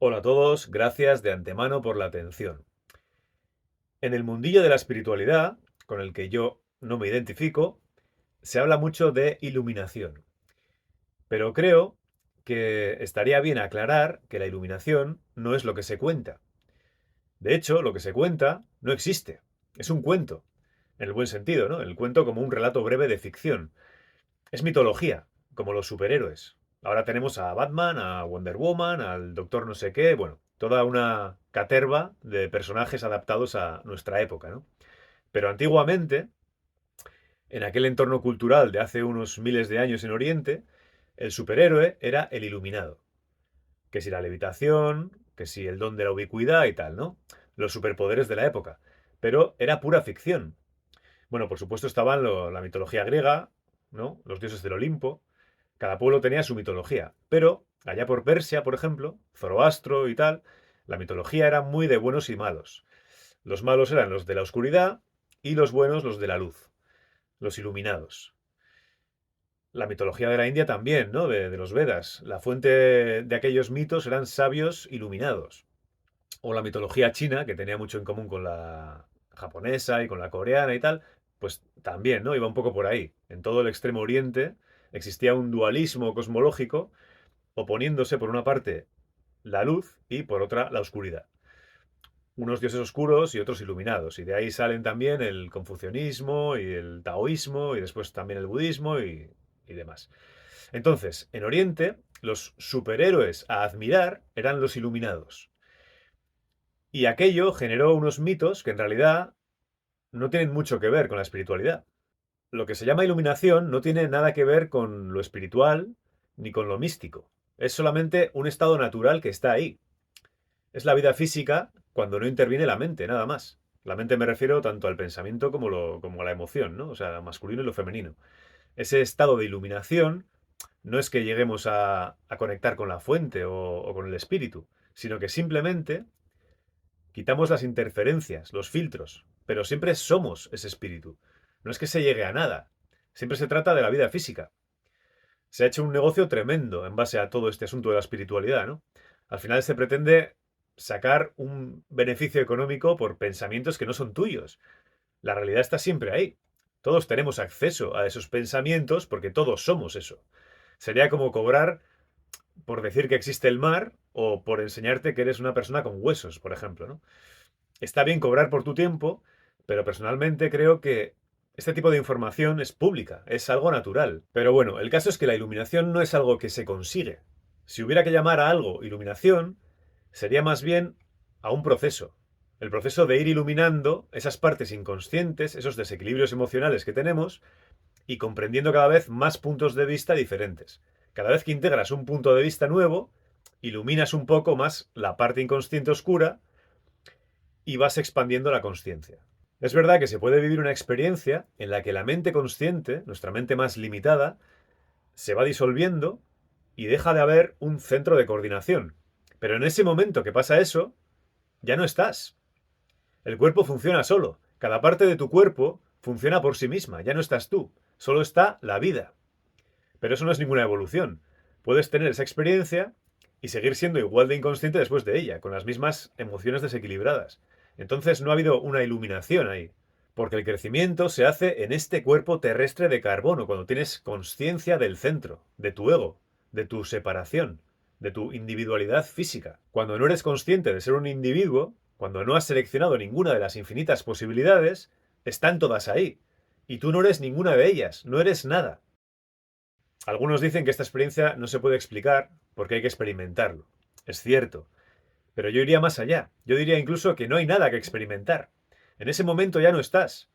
Hola a todos, gracias de antemano por la atención. En el mundillo de la espiritualidad, con el que yo no me identifico, se habla mucho de iluminación. Pero creo que estaría bien aclarar que la iluminación no es lo que se cuenta. De hecho, lo que se cuenta no existe. Es un cuento, en el buen sentido, ¿no? El cuento como un relato breve de ficción. Es mitología, como los superhéroes. Ahora tenemos a Batman, a Wonder Woman, al Doctor no sé qué, bueno, toda una caterva de personajes adaptados a nuestra época, ¿no? Pero antiguamente, en aquel entorno cultural de hace unos miles de años en Oriente, el superhéroe era el iluminado. Que si la levitación, que si el don de la ubicuidad y tal, ¿no? Los superpoderes de la época. Pero era pura ficción. Bueno, por supuesto estaban la mitología griega, ¿no? Los dioses del Olimpo. Cada pueblo tenía su mitología. Pero, allá por Persia, por ejemplo, Zoroastro y tal, la mitología era muy de buenos y malos. Los malos eran los de la oscuridad y los buenos los de la luz, los iluminados. La mitología de la India también, ¿no? De los Vedas. La fuente de aquellos mitos eran sabios iluminados. O la mitología china, que tenía mucho en común con la japonesa y con la coreana y tal, pues también, ¿no? Iba un poco por ahí. En todo el extremo oriente existía un dualismo cosmológico oponiéndose por una parte la luz y por otra la oscuridad. Unos dioses oscuros y otros iluminados. Y de ahí salen también el confucianismo y el taoísmo y después también el budismo y demás. Entonces, en Oriente, los superhéroes a admirar eran los iluminados. Y aquello generó unos mitos que en realidad no tienen mucho que ver con la espiritualidad. Lo que se llama iluminación no tiene nada que ver con lo espiritual ni con lo místico. Es solamente un estado natural que está ahí. Es la vida física cuando no interviene la mente, nada más. La mente me refiero tanto al pensamiento como a la emoción, ¿no? O sea, lo masculino y lo femenino. Ese estado de iluminación no es que lleguemos a conectar con la fuente o con el espíritu, sino que simplemente quitamos las interferencias, los filtros, pero siempre somos ese espíritu. No es que se llegue a nada. Siempre se trata de la vida física. Se ha hecho un negocio tremendo en base a todo este asunto de la espiritualidad, ¿no? Al final se pretende sacar un beneficio económico por pensamientos que no son tuyos. La realidad está siempre ahí. Todos tenemos acceso a esos pensamientos porque todos somos eso. Sería como cobrar por decir que existe el mar o por enseñarte que eres una persona con huesos, por ejemplo, ¿no? Está bien cobrar por tu tiempo, pero personalmente creo que este tipo de información es pública, es algo natural. Pero bueno, el caso es que la iluminación no es algo que se consigue. Si hubiera que llamar a algo iluminación, sería más bien a un proceso. El proceso de ir iluminando esas partes inconscientes, esos desequilibrios emocionales que tenemos y comprendiendo cada vez más puntos de vista diferentes. Cada vez que integras un punto de vista nuevo, iluminas un poco más la parte inconsciente oscura y vas expandiendo la conciencia. Es verdad que se puede vivir una experiencia en la que la mente consciente, nuestra mente más limitada, se va disolviendo y deja de haber un centro de coordinación. Pero en ese momento que pasa eso, ya no estás. El cuerpo funciona solo. Cada parte de tu cuerpo funciona por sí misma. Ya no estás tú. Solo está la vida. Pero eso no es ninguna evolución. Puedes tener esa experiencia y seguir siendo igual de inconsciente después de ella, con las mismas emociones desequilibradas. Entonces no ha habido una iluminación ahí. Porque el crecimiento se hace en este cuerpo terrestre de carbono, cuando tienes conciencia del centro, de tu ego, de tu separación, de tu individualidad física. Cuando no eres consciente de ser un individuo, cuando no has seleccionado ninguna de las infinitas posibilidades, están todas ahí. Y tú no eres ninguna de ellas, no eres nada. Algunos dicen que esta experiencia no se puede explicar porque hay que experimentarlo. Es cierto, pero yo iría más allá. Yo diría incluso que no hay nada que experimentar. En ese momento ya no estás,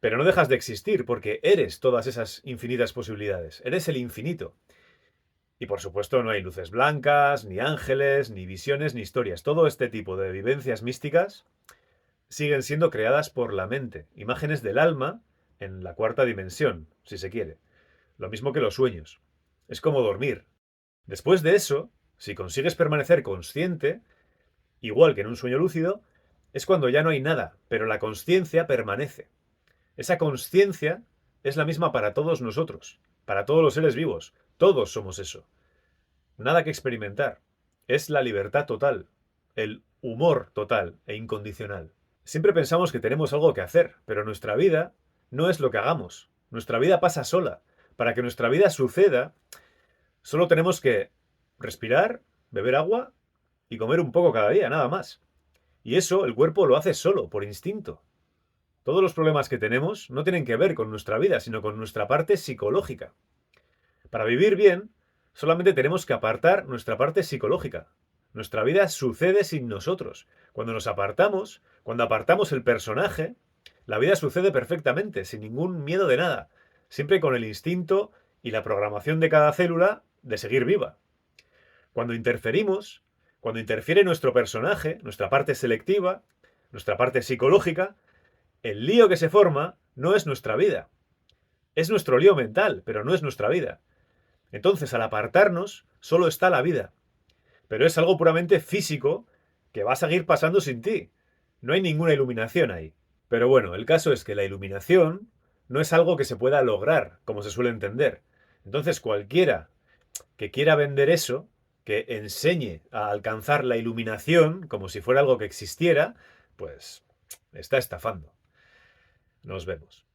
pero no dejas de existir porque eres todas esas infinitas posibilidades. Eres el infinito. Y por supuesto no hay luces blancas, ni ángeles, ni visiones, ni historias. Todo este tipo de vivencias místicas siguen siendo creadas por la mente. Imágenes del alma en la cuarta dimensión, si se quiere. Lo mismo que los sueños. Es como dormir. Después de eso, si consigues permanecer consciente, igual que en un sueño lúcido, es cuando ya no hay nada, pero la conciencia permanece. Esa conciencia es la misma para todos nosotros, para todos los seres vivos. Todos somos eso. Nada que experimentar. es la libertad total, el humor total e incondicional. Siempre pensamos que tenemos algo que hacer, pero nuestra vida no es lo que hagamos. Nuestra vida pasa sola. Para que nuestra vida suceda, solo tenemos que respirar, beber agua y comer un poco cada día, nada más. Y eso el cuerpo lo hace solo, por instinto. Todos los problemas que tenemos no tienen que ver con nuestra vida, sino con nuestra parte psicológica. Para vivir bien, solamente tenemos que apartar nuestra parte psicológica. Nuestra vida sucede sin nosotros. Cuando nos apartamos, cuando apartamos el personaje, la vida sucede perfectamente, sin ningún miedo de nada, siempre con el instinto y la programación de cada célula de seguir viva. Cuando interferimos, cuando interfiere nuestro personaje, nuestra parte selectiva, nuestra parte psicológica, el lío que se forma no es nuestra vida. Es nuestro lío mental, pero no es nuestra vida. Entonces, al apartarnos, solo está la vida. Pero es algo puramente físico que va a seguir pasando sin ti. No hay ninguna iluminación ahí. Pero bueno, el caso es que la iluminación no es algo que se pueda lograr, como se suele entender. Entonces, cualquiera que quiera vender eso, que enseñe a alcanzar la iluminación como si fuera algo que existiera, pues está estafando. Nos vemos.